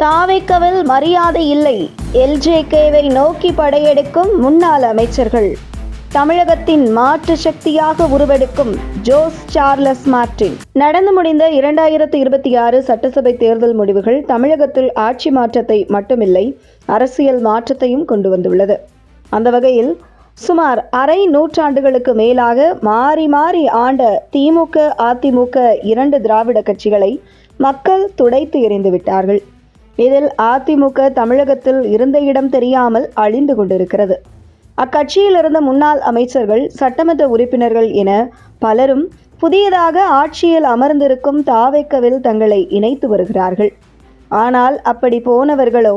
தாவேக்கவில் மரியாதை இல்லை. எல்ஜேகேவை நோக்கி படையெடுக்கும் முன்னாள் அமைச்சர்கள். தமிழகத்தின் மாற்று சக்தியாக உருவெடுக்கும் ஜோஸ் சார்லஸ் மார்டின். நடந்து முடிந்த 2026 சட்டசபை தேர்தல் முடிவுகள் தமிழகத்தில் ஆட்சி மாற்றத்தை மட்டுமில்லை, அரசியல் மாற்றத்தையும் கொண்டு வந்துள்ளது. அந்த வகையில் சுமார் அரை நூற்றாண்டுகளுக்கு மேலாக மாறி மாறி ஆண்ட திமுக, அதிமுக 2 திராவிட கட்சிகளை மக்கள் துடைத்து எறிந்து விட்டார்கள். இதில் அதிமுக தமிழகத்தில் இருந்த இடம் தெரியாமல் அழிந்து கொண்டிருக்கிறது. அக்கட்சியில் இருந்த முன்னாள் அமைச்சர்கள், சட்டமன்ற உறுப்பினர்கள் என பலரும் புதியதாக ஆட்சியில் அமர்ந்திருக்கும் தாவேக்கவில் தங்களை இணைத்து வருகிறார்கள். ஆனால் அப்படி போனவர்களோ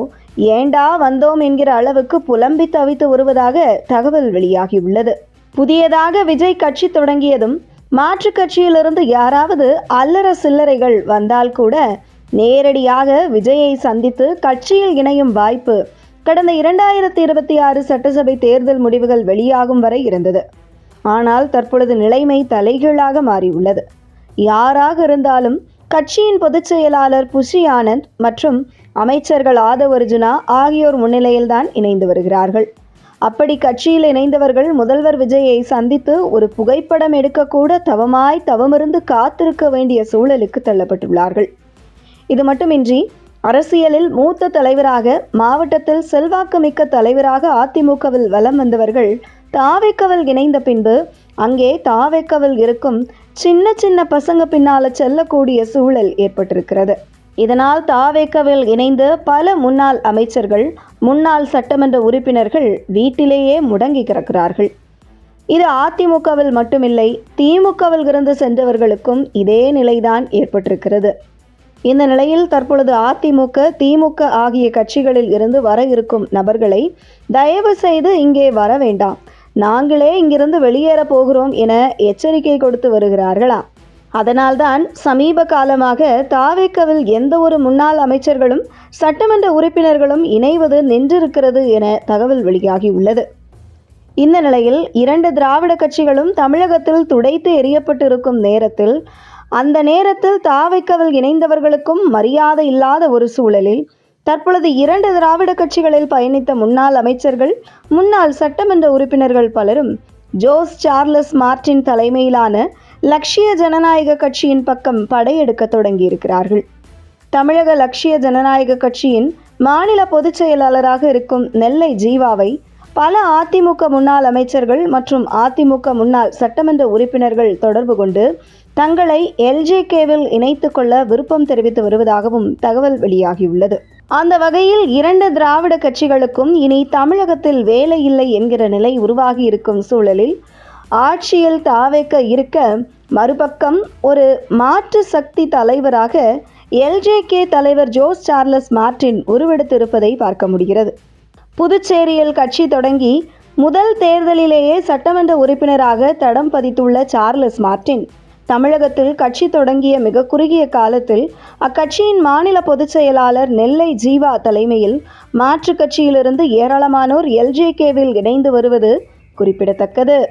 ஏண்டா வந்தோம் என்கிற அளவுக்கு புலம்பி தவித்து வருவதாக தகவல் வெளியாகியுள்ளது. புதியதாக விஜய் கட்சி தொடங்கியதும் மாற்று கட்சியிலிருந்து யாராவது அல்லற சில்லறைகள் வந்தால் கூட நேரடியாக விஜயை சந்தித்து கட்சியில் இணையும் வாய்ப்பு கடந்த 2026 சட்டசபை தேர்தல் முடிவுகள் வெளியாகும் வரை இருந்தது. ஆனால் தற்பொழுது நிலைமை தலைகீழாக மாறியுள்ளது. யாராக இருந்தாலும் கட்சியின் பொதுச் செயலாளர் புஷி ஆனந்த் மற்றும் அமைச்சர்கள் ஆதவ் அர்ஜுனா ஆகியோர் முன்னிலையில்தான் இணைந்து வருகிறார்கள். அப்படி கட்சியில் இணைந்தவர்கள் முதல்வர் விஜயை சந்தித்து ஒரு புகைப்படம் எடுக்கக்கூட தவமிருந்து காத்திருக்க வேண்டிய சூழலுக்கு தள்ளப்பட்டுள்ளார்கள். இது மட்டுமின்றி அரசியலில் மூத்த தலைவராக, மாவட்டத்தில் செல்வாக்கு மிக்க தலைவராக அதிமுகவில் வலம் வந்தவர்கள் தாவேக்கவில் இணைந்த பின்பு அங்கே தாவேக்கவில் இருக்கும் சின்ன சின்ன பசங்க பின்னால செல்லக்கூடிய சூழல் ஏற்பட்டிருக்கிறது. இதனால் தாவேக்கவில் இணைந்த பல முன்னாள் அமைச்சர்கள், முன்னாள் சட்டமன்ற உறுப்பினர்கள் வீட்டிலேயே முடங்கி கிடக்கிறார்கள். இது அதிமுகவில் மட்டுமில்லை, திமுகவில் இருந்து சென்றவர்களுக்கும் இதே நிலைதான் ஏற்பட்டிருக்கிறது. இந்த நிலையில் தற்பொழுது அதிமுக, திமுக ஆகிய கட்சிகளில் இருந்து வர இருக்கும் நபர்களை தயவு செய்து இங்கே வர வேண்டாம், நாங்களே இங்கிருந்து வெளியேற போகிறோம் என எச்சரிக்கை கொடுத்து வருகிறார்களாம். அதனால்தான் சமீப காலமாக தாவேக்கவில் எந்த ஒரு முன்னாள் அமைச்சர்களும் சட்டமன்ற உறுப்பினர்களும் இணைவது நின்றிருக்கிறது என தகவல் வெளியாகியுள்ளது. இந்த நிலையில் 2 திராவிட கட்சிகளும் தமிழகத்தில் துடைத்து எறியப்பட்டிருக்கும் நேரத்தில், அந்த நேரத்தில் தாவேக்கவில் இணைந்தவர்களுக்கும் மரியாதை இல்லாத ஒரு சூழலில் தற்பொழுது 2 திராவிட கட்சிகளில் பயணித்த முன்னாள் அமைச்சர்கள், முன்னாள் சட்டமன்ற உறுப்பினர்கள் பலரும் ஜோஸ் சார்லஸ் மார்டின் தலைமையிலான லட்சிய ஜனநாயக கட்சியின் பக்கம் படையெடுக்க தொடங்கியிருக்கிறார்கள். தமிழக லட்சிய ஜனநாயக கட்சியின் மாநில பொதுச் செயலாளராக இருக்கும் நெல்லை ஜீவாவை பல அதிமுக முன்னாள் அமைச்சர்கள் மற்றும் அதிமுக முன்னாள் சட்டமன்ற உறுப்பினர்கள் தொடர்பு கொண்டு தங்களை எல்ஜேகேவில் இணைத்து கொள்ள விருப்பம் தெரிவித்து வருவதாகவும் தகவல் வெளியாகியுள்ளது. அந்த வகையில் 2 திராவிட கட்சிகளுக்கும் இனி தமிழகத்தில் வேலை இல்லை என்கிற நிலை உருவாகி இருக்கும் சூழலில் ஆட்சியில் தாவேக்க இருக்க, மறுபக்கம் ஒரு மாற்று சக்தி தலைவராக எல்ஜேகே தலைவர் ஜோஸ் சார்லஸ் மார்டின் உருவெடுத்திருப்பதை பார்க்க முடிகிறது. புதுச்சேரியில் கட்சி தொடங்கி முதல் தேர்தலிலேயே சட்டமன்ற உறுப்பினராக தடம் பதித்துள்ள சார்லஸ் மார்டின் தமிழகத்தில் கட்சி தொடங்கிய மிக குறுகிய காலத்தில் அக்கட்சியின் மாநில பொதுச் செயலாளர் நெல்லை ஜீவா தலைமையில் மாற்றுக் கட்சியிலிருந்து ஏராளமானோர் எல்ஜேகேவில் இணைந்து வருவது குறிப்பிடத்தக்கது.